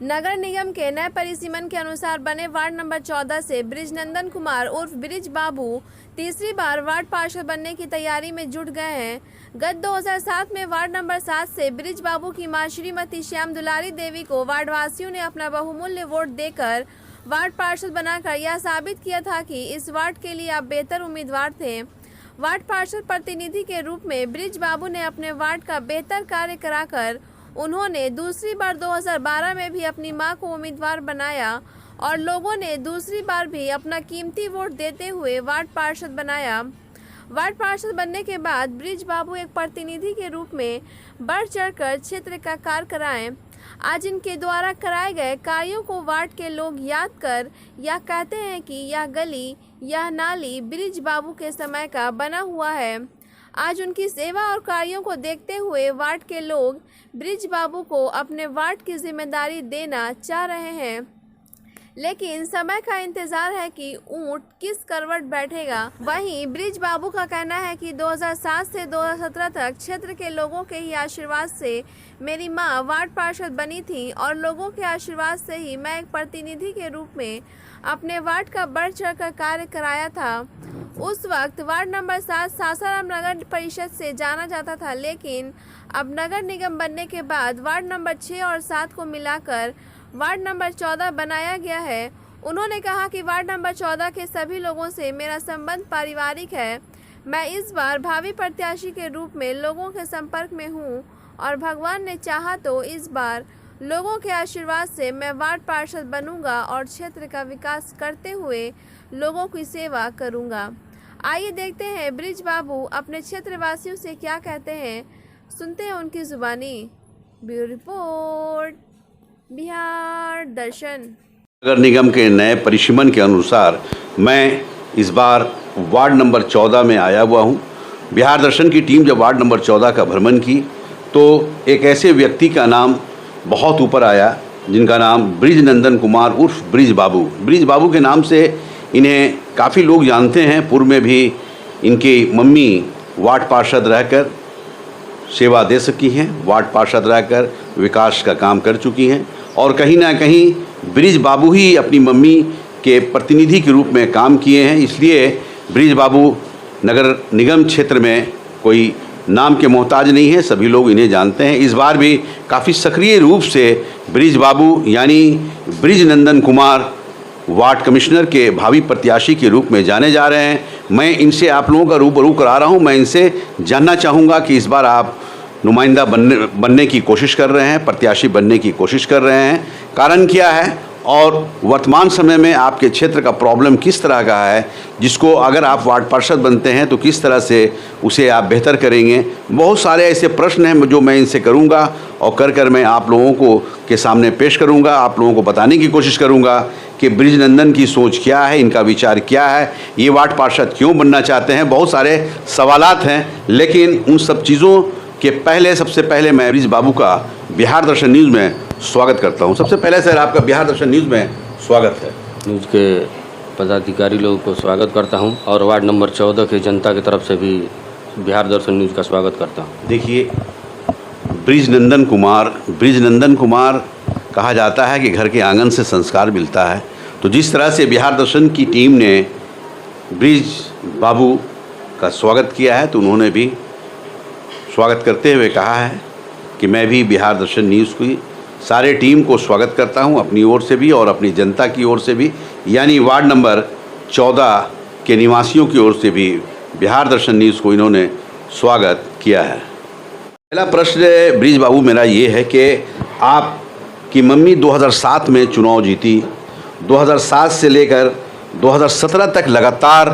नगर निगम के नए परिसीमन के अनुसार बने वार्ड नंबर 14 से बृजनंदन कुमार उर्फ ब्रिज बाबू तीसरी बार वार्ड पार्षद बनने की तैयारी में जुट गए हैं। गत 2007 में वार्ड नंबर 7 से ब्रिज बाबू की मां श्रीमती श्याम दुलारी देवी को वार्डवासियों ने अपना बहुमूल्य वोट देकर वार्ड पार्षद बनाकर यह साबित किया था कि इस वार्ड के लिए आप बेहतर उम्मीदवार थे। वार्ड पार्षद प्रतिनिधि के रूप में ब्रिज बाबू ने अपने वार्ड का बेहतर कार्य कराकर उन्होंने दूसरी बार 2012 में भी अपनी मां को उम्मीदवार बनाया और लोगों ने दूसरी बार भी अपना कीमती वोट देते हुए वार्ड पार्षद बनाया। वार्ड पार्षद बनने के बाद ब्रिज बाबू एक प्रतिनिधि के रूप में बढ़ चढ़कर क्षेत्र का कार्य कराएं। आज इनके द्वारा कराए गए कार्यों को वार्ड के लोग याद कर यह कहते हैं कि यह गली यह नाली ब्रिज बाबू के समय का बना हुआ है। आज उनकी सेवा और कार्यों को देखते हुए वार्ड के लोग ब्रिज बाबू को अपने वार्ड की जिम्मेदारी देना चाह रहे हैं, लेकिन समय का इंतजार है कि ऊंट किस करवट बैठेगा। वहीं ब्रिज बाबू का कहना है कि 2007 से 2017 तक क्षेत्र के लोगों के ही आशीर्वाद से मेरी मां वार्ड पार्षद बनी थी और लोगों के आशीर्वाद से ही मैं एक प्रतिनिधि के रूप में अपने वार्ड का बढ़ चढ़कर कार्य कराया था। उस वक्त वार्ड नंबर 7 सासाराम नगर परिषद से जाना जाता था, लेकिन अब नगर निगम बनने के बाद वार्ड नंबर 6 और 7 को मिलाकर वार्ड नंबर 14 बनाया गया है। उन्होंने कहा कि वार्ड नंबर 14 के सभी लोगों से मेरा संबंध पारिवारिक है। मैं इस बार भावी प्रत्याशी के रूप में लोगों के संपर्क में हूं और भगवान ने चाहा तो इस बार लोगों के आशीर्वाद से मैं वार्ड पार्षद बनूंगा और क्षेत्र का विकास करते हुए लोगों की सेवा करूंगा। आइए देखते हैं ब्रिज बाबू अपने क्षेत्रवासियों से क्या कहते हैं, सुनते हैं उनकी जुबानी। ब्यूरो रिपोर्ट, बिहार दर्शन। नगर निगम के नए परिसीमन के अनुसार मैं इस बार वार्ड नंबर 14 में आया हुआ हूं। बिहार दर्शन की टीम जब वार्ड नंबर 14 का भ्रमण की तो एक ऐसे व्यक्ति का नाम बहुत ऊपर आया जिनका नाम बृजनंदन कुमार उर्फ ब्रिज बाबू के नाम से इन्हें काफ़ी लोग जानते हैं। पूर्व में भी इनकी मम्मी वार्ड पार्षद रहकर सेवा दे सकी हैं, वार्ड पार्षद रहकर विकास का काम कर चुकी हैं और कहीं ना कहीं ब्रिज बाबू ही अपनी मम्मी के प्रतिनिधि के रूप में काम किए हैं। इसलिए ब्रिज बाबू नगर निगम क्षेत्र में कोई नाम के मोहताज नहीं है, सभी लोग इन्हें जानते हैं। इस बार भी काफ़ी सक्रिय रूप से ब्रिज बाबू यानी बृजनंदन कुमार वार्ड कमिश्नर के भावी प्रत्याशी के रूप में जाने जा रहे हैं। मैं इनसे आप लोगों का रूबरू करा रहा हूं। मैं इनसे जानना चाहूँगा कि इस बार आप नुमाइंदा बनने की कोशिश कर रहे हैं, प्रत्याशी बनने की कोशिश कर रहे हैं, कारण क्या है और वर्तमान समय में आपके क्षेत्र का प्रॉब्लम किस तरह का है, जिसको अगर आप वार्ड पार्षद बनते हैं तो किस तरह से उसे आप बेहतर करेंगे। बहुत सारे ऐसे प्रश्न हैं जो मैं इनसे करूंगा और कर मैं आप लोगों को के सामने पेश करूंगा, आप लोगों को बताने की कोशिश करूंगा कि बृजनंदन की सोच क्या है, इनका विचार क्या है, ये वार्ड पार्षद क्यों बनना चाहते हैं। बहुत सारे सवालात हैं, लेकिन उन सब चीज़ों के पहले सबसे पहले मैं ब्रिज बाबू का बिहार दर्शन न्यूज़ में स्वागत करता हूं। सबसे पहले सर आपका बिहार दर्शन न्यूज़ में स्वागत है। न्यूज़ के पदाधिकारी लोगों को स्वागत करता हूं और वार्ड नंबर 14 के जनता की तरफ से भी बिहार दर्शन न्यूज़ का स्वागत करता हूं। देखिए, बृजनंदन कुमार कहा जाता है कि घर के आंगन से संस्कार मिलता है। तो जिस तरह से बिहार दर्शन की टीम ने ब्रिज बाबू का स्वागत किया है तो उन्होंने भी स्वागत करते हुए कहा है कि मैं भी बिहार दर्शन न्यूज़ की सारे टीम को स्वागत करता हूं, अपनी ओर से भी और अपनी जनता की ओर से भी, यानी वार्ड नंबर 14 के निवासियों की ओर से भी बिहार दर्शन न्यूज़ को इन्होंने स्वागत किया है। पहला प्रश्न ब्रिज बाबू मेरा ये है कि आपकी मम्मी 2007 में चुनाव जीती, 2007 से लेकर 2017 तक लगातार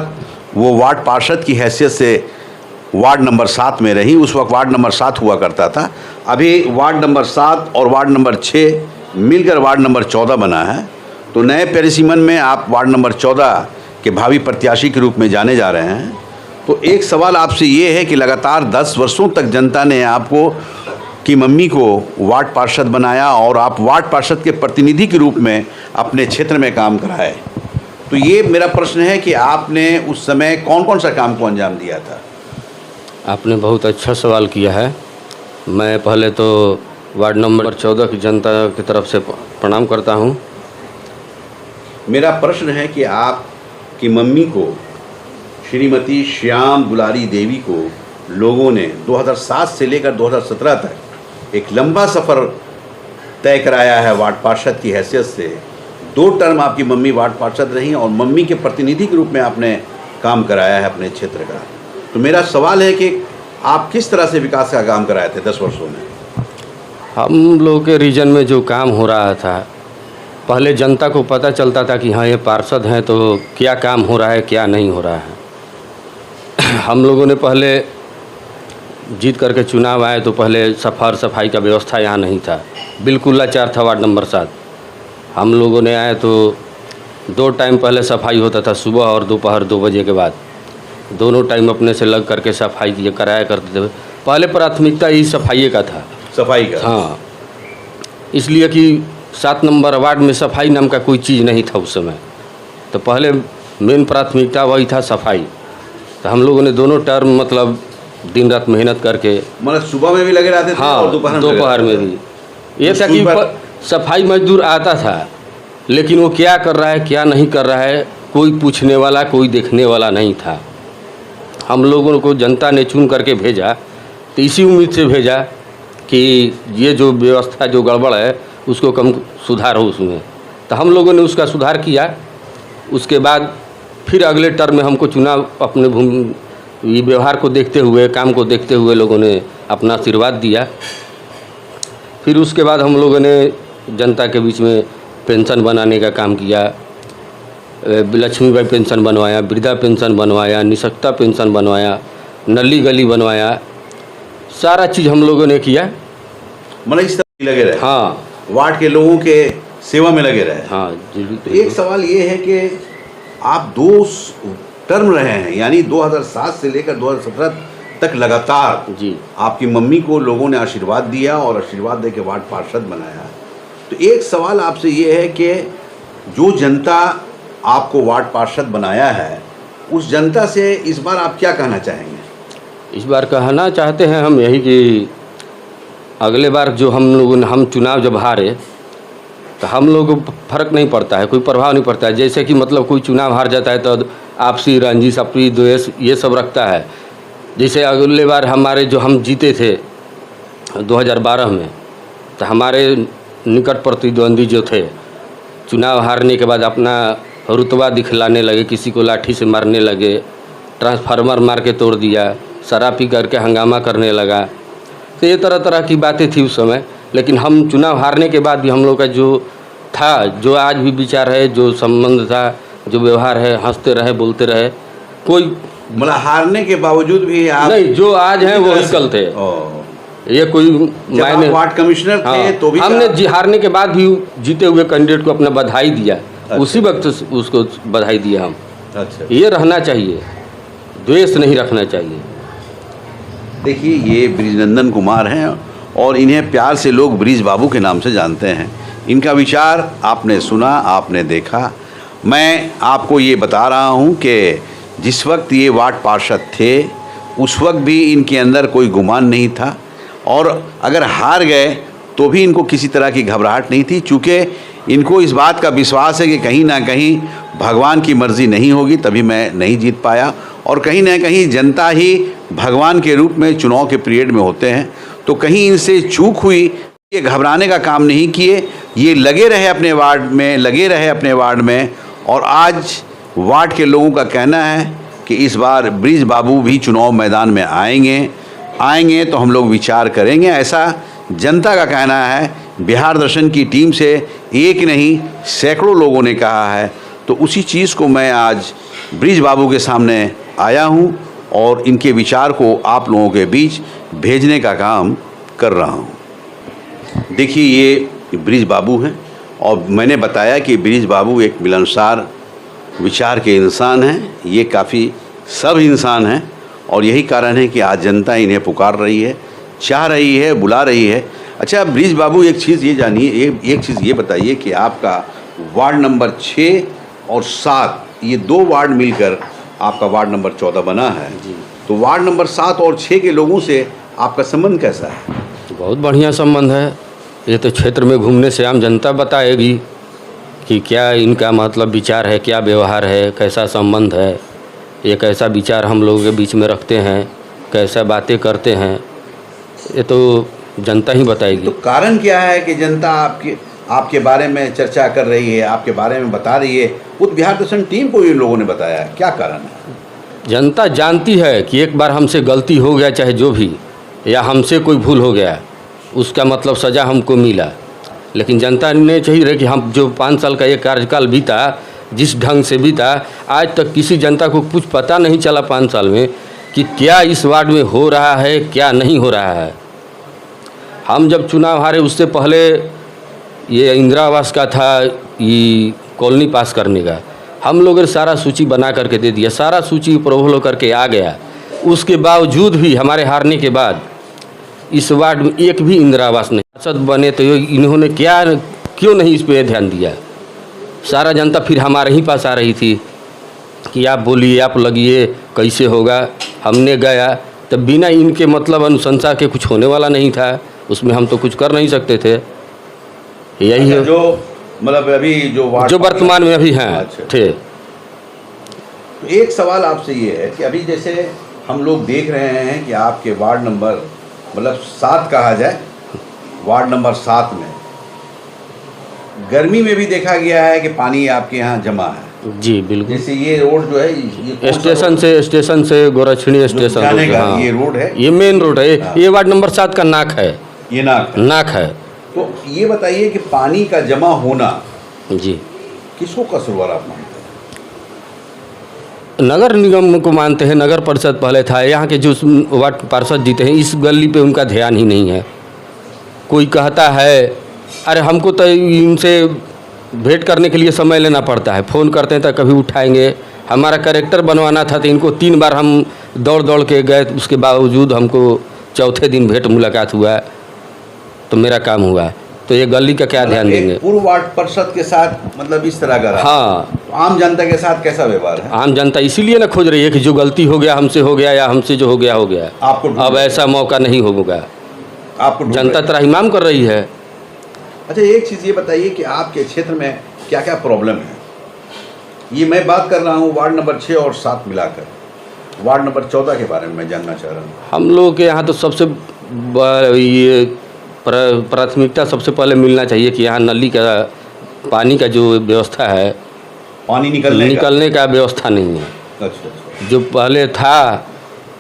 वो वार्ड पार्षद की हैसियत से वार्ड नंबर 7 में रही। उस वक्त वार्ड नंबर 7 हुआ करता था। अभी वार्ड नंबर 7 और वार्ड नंबर 6 मिलकर वार्ड नंबर 14 बना है। तो नए परिसीमन में आप वार्ड नंबर 14 के भावी प्रत्याशी के रूप में जाने जा रहे हैं। तो एक सवाल आपसे ये है कि लगातार 10 वर्षों तक जनता ने आपको की मम्मी को वार्ड पार्षद बनाया और आप वार्ड पार्षद के प्रतिनिधि के रूप में अपने क्षेत्र में काम कराए। तो ये मेरा प्रश्न है कि आपने उस समय कौन कौन सा काम को अंजाम दिया था। आपने बहुत अच्छा सवाल किया है। मैं पहले तो वार्ड नंबर 14 की जनता की तरफ से प्रणाम करता हूं। मेरा प्रश्न है कि आपकी मम्मी को, श्रीमती श्याम दुलारी देवी को लोगों ने 2007 से लेकर 2017 तक एक लंबा सफ़र तय कराया है वार्ड पार्षद की हैसियत से। 2 टर्म आपकी मम्मी वार्ड पार्षद रही और मम्मी के प्रतिनिधि के रूप में आपने काम कराया है अपने क्षेत्र का। तो मेरा सवाल है कि आप किस तरह से विकास का काम कराए थे 10 वर्षों में? हम लोग के रीजन में जो काम हो रहा था, पहले जनता को पता चलता था कि हाँ ये पार्षद हैं तो क्या काम हो रहा है क्या नहीं हो रहा है। हम लोगों ने पहले जीत करके चुनाव आए तो पहले सफाई का व्यवस्था यहाँ नहीं था, बिल्कुल लाचार था वार्ड नंबर 7। हम लोगों ने आए तो 2 टाइम पहले सफाई होता था, सुबह और दोपहर 2 बजे के बाद। दोनों टाइम अपने से लग करके सफाई कराया करते थे। पहले प्राथमिकता ही सफाई का था, सफाई का। हाँ, इसलिए कि 7 नंबर वार्ड में सफाई नाम का कोई चीज़ नहीं था उस समय। तो पहले मेन प्राथमिकता वही था सफाई। तो हम लोगों ने दोनों टर्म मतलब दिन रात मेहनत करके, मतलब सुबह में भी लगे रहते थे हाँ, और दोपहर में भी। ये था कि सफाई मजदूर आता था, लेकिन वो क्या कर रहा है क्या नहीं कर रहा है कोई पूछने वाला, कोई देखने वाला नहीं था। हम लोगों को जनता ने चुन करके भेजा, तो इसी उम्मीद से भेजा कि ये जो व्यवस्था जो गड़बड़ है उसको कम सुधार हो उसमें। तो हम लोगों ने उसका सुधार किया। उसके बाद फिर अगले टर्म में हमको चुनाव अपने ये व्यवहार को देखते हुए, काम को देखते हुए लोगों ने अपना आशीर्वाद दिया। फिर उसके बाद हम लोगों ने जनता के बीच में पेंशन बनाने का काम किया, लक्ष्मीबाई पेंशन बनवाया, वृद्धा पेंशन बनवाया, निःशक्ता पेंशन बनवाया, नली गली बनवाया, सारा चीज़ हम लोगों ने किया। मतलब इस तरह लगे रहे, हाँ, वार्ड के लोगों के सेवा में लगे रहे। हाँ जी। तो एक सवाल ये है कि आप 2 टर्म रहे हैं, यानी 2007 से लेकर 2017 तक लगातार जी आपकी मम्मी को लोगों ने आशीर्वाद दिया और आशीर्वाद दे के वार्ड पार्षद बनाया। तो एक सवाल आपसे ये है कि जो जनता आपको वार्ड पार्षद बनाया है, उस जनता से इस बार आप क्या कहना चाहेंगे? इस बार कहना चाहते हैं हम यही कि अगले बार जो हम चुनाव जब हारे तो हम लोग को फ़र्क नहीं पड़ता है, कोई प्रभाव नहीं पड़ता है। जैसे कि मतलब कोई चुनाव हार जाता है तो आपसी रंजिश, आपसी द्वेष ये सब रखता है। जैसे अगले बार हमारे जो हम जीते थे 2012 में, तो हमारे निकट प्रतिद्वंदी जो थे चुनाव हारने के बाद अपना रुतबा दिखलाने लगे, किसी को लाठी से मारने लगे, ट्रांसफार्मर मार के तोड़ दिया, शराब पी करके हंगामा करने लगा। तो ये तरह तरह की बातें थी उस समय। लेकिन हम चुनाव हारने के बाद भी हम लोग का जो था, जो आज भी विचार है, जो संबंध था, जो व्यवहार है, हंसते रहे, बोलते रहे। कोई मतलब हारने के बावजूद भी आप नहीं, जो आज हैं वो कल थे। ये कोई मायने, वार्ड कमिश्नर थे, हाँ, तो भी हमने हारने के बाद भी जीते हुए कैंडिडेट को अपना बधाई दिया। अच्छा। उसी वक्त उसको बधाई दिया हम। अच्छा, ये रहना चाहिए, द्वेष नहीं रखना चाहिए। देखिए ये ब्रिजनंदन कुमार हैं और इन्हें प्यार से लोग ब्रिज बाबू के नाम से जानते हैं। इनका विचार आपने सुना, आपने देखा। मैं आपको ये बता रहा हूँ कि जिस वक्त ये वार्ड पार्षद थे उस वक्त भी इनके अंदर कोई गुमान नहीं था, और अगर हार गए तो भी इनको किसी तरह की घबराहट नहीं थी, चूँकि इनको इस बात का विश्वास है कि कहीं ना कहीं भगवान की मर्ज़ी नहीं होगी तभी मैं नहीं जीत पाया, और कहीं ना कहीं जनता ही भगवान के रूप में चुनाव के पीरियड में होते हैं। तो कहीं इनसे चूक हुई, ये घबराने का काम नहीं किए, ये लगे रहे अपने वार्ड में। और आज वार्ड के लोगों का कहना है कि इस बार ब्रिज बाबू भी चुनाव मैदान में आएंगे तो हम लोग विचार करेंगे, ऐसा जनता का कहना है। बिहार दर्शन की टीम से एक नहीं सैकड़ों लोगों ने कहा है। तो उसी चीज़ को मैं आज ब्रिज बाबू के सामने आया हूँ और इनके विचार को आप लोगों के बीच भेजने का काम कर रहा हूँ। देखिए ये ब्रिज बाबू हैं और मैंने बताया कि ब्रिज बाबू एक मिलनसार विचार के इंसान हैं। ये काफ़ी सब इंसान हैं और यही कारण है कि आज जनता इन्हें पुकार रही है, चाह रही है, बुला रही है। अच्छा ब्रिज बाबू, एक चीज़ ये जानिए, एक चीज़ ये बताइए कि आपका वार्ड नंबर 6 और 7 ये 2 वार्ड मिलकर आपका वार्ड नंबर 14 बना है जी। तो वार्ड नंबर 7 और 6 के लोगों से आपका संबंध कैसा है? बहुत बढ़िया संबंध है। ये तो क्षेत्र में घूमने से आम जनता बताएगी कि क्या इनका मतलब विचार है, क्या व्यवहार है, कैसा संबंध है, ये कैसा विचार हम लोगों के बीच में रखते हैं, कैसा बातें करते हैं, ये तो जनता ही बताएगी। तो कारण क्या है कि जनता आपके बारे में चर्चा कर रही है, आपके बारे में बता रही है? खुद बिहार दर्शन टीम को इन लोगों ने बताया है, क्या कारण है? जनता जानती है कि एक बार हमसे गलती हो गया, चाहे जो भी, या हमसे कोई भूल हो गया, उसका मतलब सज़ा हमको मिला। लेकिन जनता ने चाहिए कि हम जो 5 साल का ये कार्यकाल बीता, जिस ढंग से बीता, आज तक किसी जनता को कुछ पता नहीं चला 5 साल में कि क्या इस वार्ड में हो रहा है, क्या नहीं हो रहा है। हम जब चुनाव हारे उससे पहले ये इंदिरा आवास का था, ये कॉलोनी पास करने का, हम लोगों ने सारा सूची बना करके दे दिया, सारा सूची अप्रूवल हो करके आ गया। उसके बावजूद भी हमारे हारने के बाद इस वार्ड में एक भी इंदिरा आवास नहीं। सांसद बने तो इन्होंने क्यों नहीं इस पर ध्यान दिया। सारा जनता फिर हमारे ही पास आ रही थी कि आप बोलिए, आप लगिए, कैसे होगा। हमने गया तब बिना इनके मतलब अनुशंसा के कुछ होने वाला नहीं था, उसमें हम तो कुछ कर नहीं सकते थे। यही है जो मतलब अभी जो वर्तमान में अभी हैं थे। तो एक सवाल आपसे ये है कि अभी जैसे हम लोग देख रहे हैं कि आपके वार्ड नंबर मतलब 7 कहा जाए, वार्ड नंबर 7 में गर्मी में भी देखा गया है कि पानी आपके यहाँ जमा है। जी बिल्कुल। जैसे ये रोड जो है, ये स्टेशन से गोरक्षणी स्टेशन जाने का ये रोड है, ये मेन रोड है। हाँ। ये वार्ड नंबर 7 का नाक है। ये नाक है। तो ये बताइए कि पानी का जमा होना जी किसको कसूरवार आप मानते हैं? नगर निगम को मानते हैं। नगर परिषद पहले था, यहाँ के जो वार्ड पार्षद जीते हैं, इस गली पे उनका ध्यान ही नहीं है। कोई कहता है, अरे हमको तो इनसे भेंट करने के लिए समय लेना पड़ता है, फ़ोन करते हैं तो कभी उठाएंगे। हमारा कैरेक्टर बनवाना था तो इनको 3 बार हम दौड़ के गए, उसके बावजूद हमको चौथे दिन भेंट मुलाकात हुआ तो मेरा काम हुआ। तो ये गली का क्या ध्यान देंगे? पूर्व वार्ड पार्षद के साथ मतलब इस तरह का रहा। हाँ। तो आम जनता के साथ कैसा व्यवहार है? आम जनता इसीलिए ना खोज रही है कि जो गलती हो गया हमसे हो गया, या हमसे जो हो गया हो गया, आपको अब ऐसा मौका नहीं होगा। आपको जनता त्राहिमाम कर रही है। अच्छा, एक चीज़ ये बताइए कि आपके क्षेत्र में क्या क्या प्रॉब्लम है? ये मैं बात कर रहा हूँ वार्ड नंबर 6 और 7 मिलाकर। वार्ड नंबर 14 के बारे में मैं जानना चाह रहा हूँ। हम लोग के यहाँ तो सबसे ये प्राथमिकता सबसे पहले मिलना चाहिए कि यहाँ नली का पानी का जो व्यवस्था है, पानी निकलने का व्यवस्था नहीं है। अच्छा। जो पहले था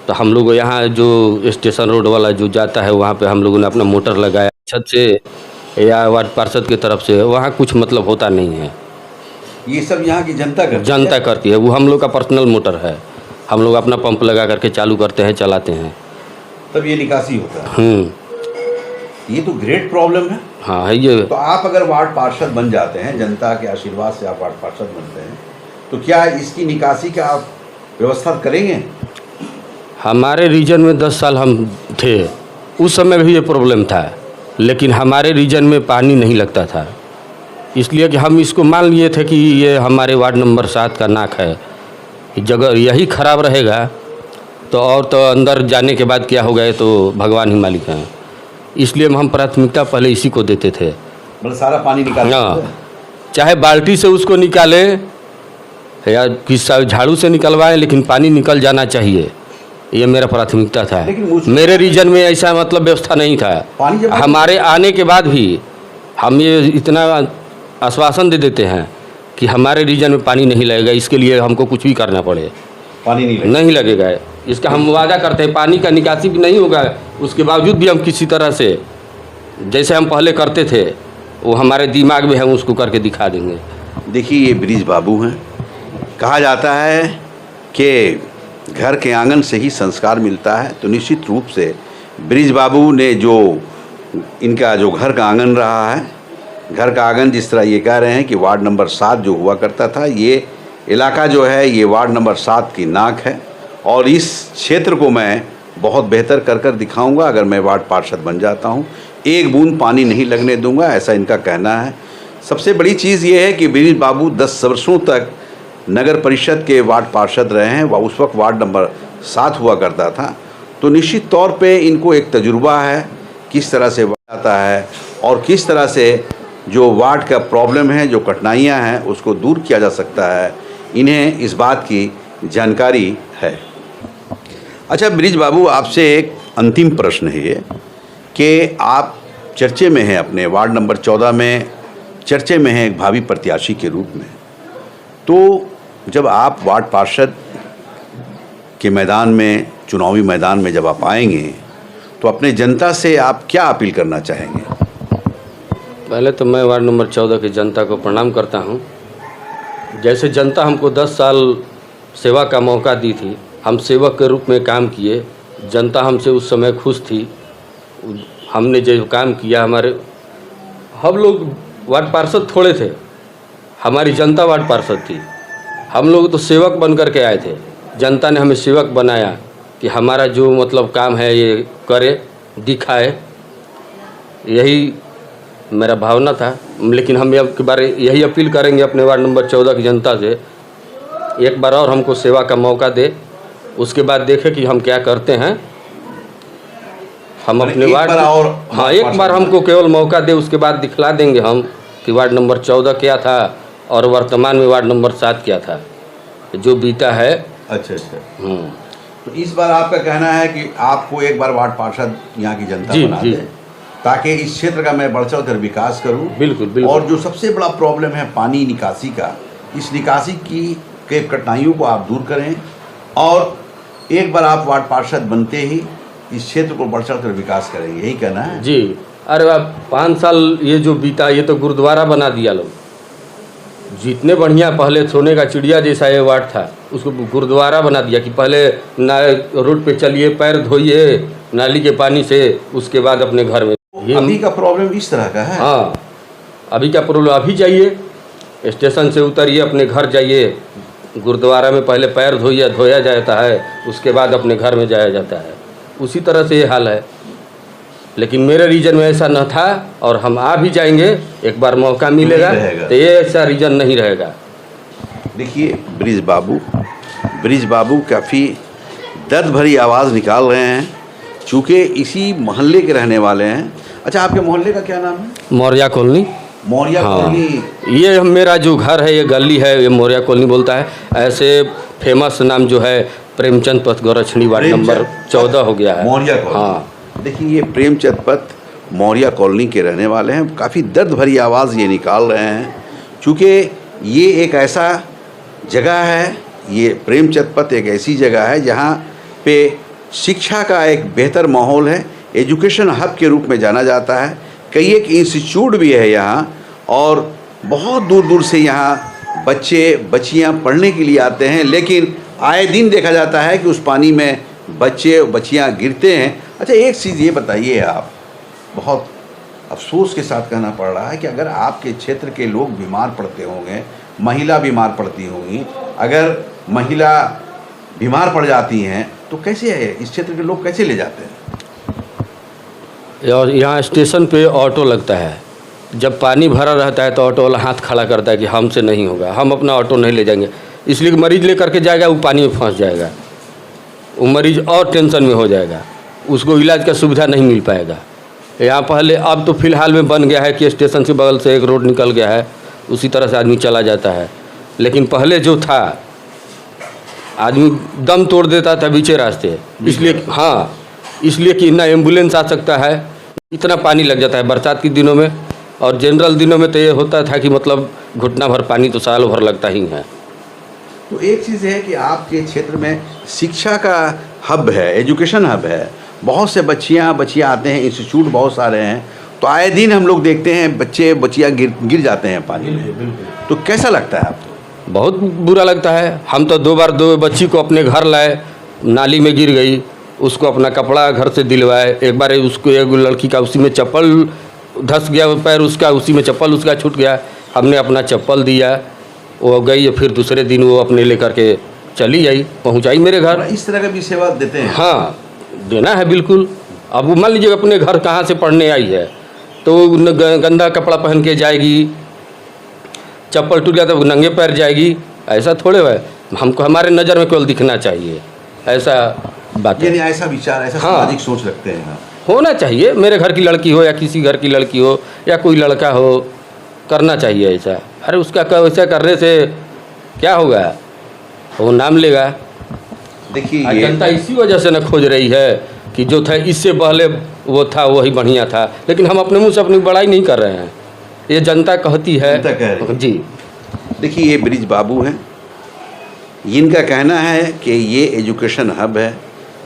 तो हम लोग यहाँ जो स्टेशन रोड वाला जो जाता है, वहाँ पे हम लोगों ने अपना मोटर लगाया छत से या वार्ड पार्षद की तरफ से, वहाँ कुछ मतलब होता नहीं है। ये सब यहाँ की जनता करती है। वो हम लोग का पर्सनल मोटर है, हम लोग अपना पंप लगा करके चालू करते हैं, चलाते हैं, तब ये निकासी होता है। ये तो ग्रेट प्रॉब्लम है। हाँ है ये। तो आप अगर वार्ड पार्षद बन जाते हैं, जनता के आशीर्वाद से आप वार्ड पार्षद बनते हैं, तो क्या इसकी निकासी का आप व्यवस्था करेंगे? हमारे रीजन में 10 साल हम थे, उस समय भी ये प्रॉब्लम था, लेकिन हमारे रीजन में पानी नहीं लगता था, इसलिए कि हम इसको मान लिए थे कि ये हमारे वार्ड नंबर 7 का नाक है। जगह यही ख़राब रहेगा तो और तो अंदर जाने के बाद क्या होगा ये तो भगवान ही मालिक हैं। इसलिए हम प्राथमिकता पहले इसी को देते थे। मतलब सारा पानी निकाल, हाँ, चाहे बाल्टी से उसको निकालें या किस झाड़ू से निकलवाएं, लेकिन पानी निकल जाना चाहिए, ये मेरा प्राथमिकता था। मेरे रीजन में ऐसा मतलब व्यवस्था नहीं था। हमारे आने के बाद भी हम ये इतना आश्वासन दे देते हैं कि हमारे रीजन में पानी नहीं लगेगा, इसके लिए हमको कुछ भी करना पड़े, पानी नहीं लगेगा। इसका हम वादा करते हैं। पानी का निकासी भी नहीं होगा, उसके बावजूद भी हम किसी तरह से जैसे हम पहले करते थे वो हमारे दिमाग में है, हम उसको करके दिखा देंगे। देखिए, ये ब्रिज बाबू हैं। कहा जाता है कि घर के आंगन से ही संस्कार मिलता है, तो निश्चित रूप से ब्रिज बाबू ने जो इनका जो घर का आंगन रहा है, घर का आंगन जिस तरह ये कह रहे हैं कि वार्ड नंबर 7 जो हुआ करता था, ये इलाका जो है ये वार्ड नंबर 7 की नाक है, और इस क्षेत्र को मैं बहुत बेहतर कर दिखाऊंगा अगर मैं वार्ड पार्षद बन जाता हूं। एक बूंद पानी नहीं लगने दूंगा, ऐसा इनका कहना है। सबसे बड़ी चीज़ ये है कि ब्रिज बाबू 10 वर्षों तक नगर परिषद के वार्ड पार्षद रहे हैं, वह उस वक्त वार्ड नंबर 7 हुआ करता था। तो निश्चित तौर पे इनको एक तजुर्बा है, किस तरह से आता है और किस तरह से जो वार्ड का प्रॉब्लम है, जो कठिनाइयाँ हैं, उसको दूर किया जा सकता है, इन्हें इस बात की जानकारी है। अच्छा ब्रिज बाबू, आपसे एक अंतिम प्रश्न है ये कि आप चर्चे में हैं, अपने वार्ड नंबर 14 में चर्चे में हैं एक भावी प्रत्याशी के रूप में। तो जब आप वार्ड पार्षद के मैदान में, चुनावी मैदान में जब आप आएंगे, तो अपने जनता से आप क्या अपील करना चाहेंगे? पहले तो मैं वार्ड नंबर 14 की जनता को प्रणाम करता हूं। जैसे जनता हमको 10 साल सेवा का मौका दी थी, हम सेवक के रूप में काम किए, जनता हमसे उस समय खुश थी। हमने जो काम किया, हम लोग वार्ड पार्षद थोड़े थे, हमारी जनता वार्ड पार्षद थी। हम लोग तो सेवक बन कर के आए थे, जनता ने हमें सेवक बनाया कि हमारा जो मतलब काम है ये करे, दिखाए, यही मेरा भावना था। लेकिन हम अब के बारे यही अपील करेंगे अपने वार्ड नंबर 14 की जनता से, एक बार और हमको सेवा का मौका दे, उसके बाद देखें कि हम क्या करते हैं। हम अपने वार्ड हाँ, एक बार हमको केवल मौका दे, उसके बाद दिखला देंगे हम कि वार्ड नंबर 14 क्या था और वर्तमान में वार्ड नंबर 7 क्या था, जो बीता है। अच्छा। तो इस बार आपका कहना है कि आपको एक बार वार्ड पार्षद यहाँ की जनता बना दे, ताकि इस क्षेत्र का मैं बढ़ चढ़ कर विकास करूँ। बिल्कुल। और जो सबसे बड़ा प्रॉब्लम है पानी निकासी का, इस निकासी की के कठिनाइयों को आप दूर करें और एक बार आप वार्ड पार्षद बनते ही इस क्षेत्र को बढ़ चढ़ कर विकास करेंगे, यही कहना है? जी। अरे आप 5 साल ये जो बीता, ये तो गुरुद्वारा बना दिया लोग। जितने बढ़िया पहले सोने का चिड़िया जैसा ये वार्ड था, उसको गुरुद्वारा बना दिया कि पहले ना रोड पे चलिए, पैर धोइए नाली के पानी से, उसके बाद अपने घर में। अभी का प्रॉब्लम इस तरह का है? हाँ, अभी का प्रॉब्लम, अभी जाइए स्टेशन से उतरिए, अपने घर जाइए, गुरुद्वारा में पहले पैर धोया जाता है, उसके बाद अपने घर में जाया जाता है। उसी तरह से ये हाल है। लेकिन मेरे रीजन में ऐसा न था, और हम आ भी जाएंगे, एक बार मौका मिलेगा तो ये ऐसा रीजन नहीं रहेगा। देखिए ब्रिज बाबू काफ़ी दर्द भरी आवाज़ निकाल रहे हैं, चूँकि इसी मोहल्ले के रहने वाले हैं। अच्छा, आपके मोहल्ले का क्या नाम है? मौर्या कॉलोनी। मौर्या कॉलोनी। ये मेरा जो घर है, ये गली है, ये मौर्या कॉलोनी बोलता है। ऐसे फेमस नाम जो है प्रेमचंद पथ गौरक्षणी वार्ड नंबर 14 हो गया है, मौर्या कॉलोनी। हाँ, देखिए ये प्रेमचंद पथ मौर्या कॉलोनी के रहने वाले हैं। काफ़ी दर्द भरी आवाज़ ये निकाल रहे हैं, चूँकि ये एक ऐसा जगह है, ये प्रेमचंद पथ एक ऐसी जगह है जहाँ पे शिक्षा का एक बेहतर माहौल है, एजुकेशन हब के रूप में जाना जाता है। कई एक इंस्टीट्यूट भी है यहाँ, और बहुत दूर दूर से यहाँ बच्चे बच्चियाँ पढ़ने के लिए आते हैं। लेकिन आए दिन देखा जाता है कि उस पानी में बच्चे बच्चियाँ गिरते हैं। अच्छा, एक चीज़ ये बताइए, आप बहुत अफसोस के साथ कहना पड़ रहा है कि अगर आपके क्षेत्र के लोग बीमार पड़ते होंगे, महिला बीमार पड़ती होंगी, अगर महिला बीमार पड़ जाती हैं तो कैसे है, इस क्षेत्र के लोग कैसे ले जाते हैं? और यहाँ स्टेशन पे ऑटो लगता है, जब पानी भरा रहता है तो ऑटो वाला हाथ खड़ा करता है कि हमसे नहीं होगा, हम अपना ऑटो नहीं ले जाएंगे। इसलिए मरीज ले करके जाएगा, वो पानी में फंस जाएगा, वो मरीज और टेंशन में हो जाएगा, उसको इलाज का सुविधा नहीं मिल पाएगा। यहाँ पहले, अब तो फिलहाल में बन गया है कि स्टेशन से बगल से एक रोड निकल गया है, उसी तरह से आदमी चला जाता है। लेकिन पहले जो था, आदमी दम तोड़ देता था बीचे रास्ते, इसलिए हाँ, इसलिए कि ना एम्बुलेंस आ सकता है, इतना पानी लग जाता है बरसात के दिनों में। और जनरल दिनों में तो ये होता था कि मतलब घुटना भर पानी तो साल भर लगता ही है। तो एक चीज़ है कि आपके क्षेत्र में शिक्षा का हब है, एजुकेशन हब है, बहुत से बच्चियाँ आते हैं, इंस्टीट्यूट बहुत सारे हैं, तो आए दिन हम लोग देखते हैं बच्चे बच्चियाँ गिर जाते हैं पानी में। तो कैसा लगता है आपको? बहुत बुरा लगता है। हम तो 2 बार 2 बच्ची को अपने घर लाए, नाली में गिर गई, उसको अपना कपड़ा घर से दिलवाए। एक बार उसको एक लड़की का उसी में चप्पल धंस गया, पैर उसका उसी में चप्पल उसका छूट गया, हमने अपना चप्पल दिया, वो गई, फिर दूसरे दिन वो अपने लेकर के चली आई, पहुंचाई मेरे घर। इस तरह का भी सेवा देते हैं? हाँ, देना है बिल्कुल। अब वो मान लीजिए अपने घर कहाँ से पढ़ने आई है, तो गंदा कपड़ा पहन के जाएगी, चप्पल टूट गया तो नंगे पैर जाएगी, ऐसा थोड़े है। हमको हमारे नज़र में केवल दिखना चाहिए, ऐसा बात है। यानी ऐसा विचार, ऐसा सामाजिक सोच रखते हैं। होना चाहिए, मेरे घर की लड़की हो या किसी घर की लड़की हो या कोई लड़का हो, करना चाहिए ऐसा। अरे उसका वैसा करने से क्या होगा, वो नाम लेगा। देखिए जनता इसी वजह से न खोज रही है कि जो था इससे पहले वो था वही बढ़िया था, लेकिन हम अपने मुंह से अपनी बड़ाई नहीं कर रहे हैं, ये जनता कहती है। जनता कह रही है। जी देखिए ये ब्रिज बाबू हैं, इनका कहना है कि ये एजुकेशन हब है,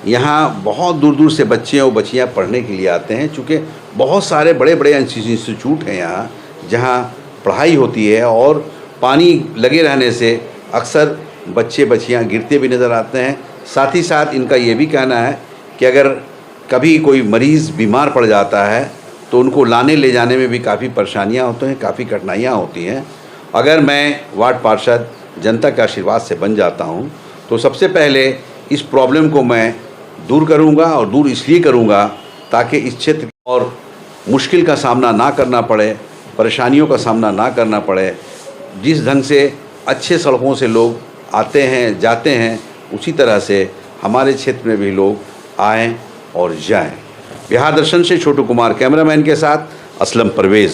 यहाँ बहुत दूर दूर से बच्चे और बच्चियाँ पढ़ने के लिए आते हैं। चूँकि बहुत सारे बड़े बड़े इंस्टीट्यूट हैं यहाँ जहाँ पढ़ाई होती है, और पानी लगे रहने से अक्सर बच्चे बच्चियाँ गिरते भी नज़र आते हैं। साथ ही साथ इनका ये भी कहना है कि अगर कभी कोई मरीज़ बीमार पड़ जाता है तो उनको लाने ले जाने में भी काफ़ी परेशानियाँ होती हैं, काफ़ी कठिनाइयाँ होती हैं। अगर मैं वार्ड पार्षद जनता के आशीर्वाद से बन जाता हूँ तो सबसे पहले इस प्रॉब्लम को मैं दूर करूँगा, और दूर इसलिए करूँगा ताकि इस क्षेत्र और मुश्किल का सामना ना करना पड़े, परेशानियों का सामना ना करना पड़े। जिस ढंग से अच्छे सड़कों से लोग आते हैं जाते हैं, उसी तरह से हमारे क्षेत्र में भी लोग आएँ और जाएँ। बिहार दर्शन से छोटू कुमार कैमरामैन के साथ असलम परवेज़।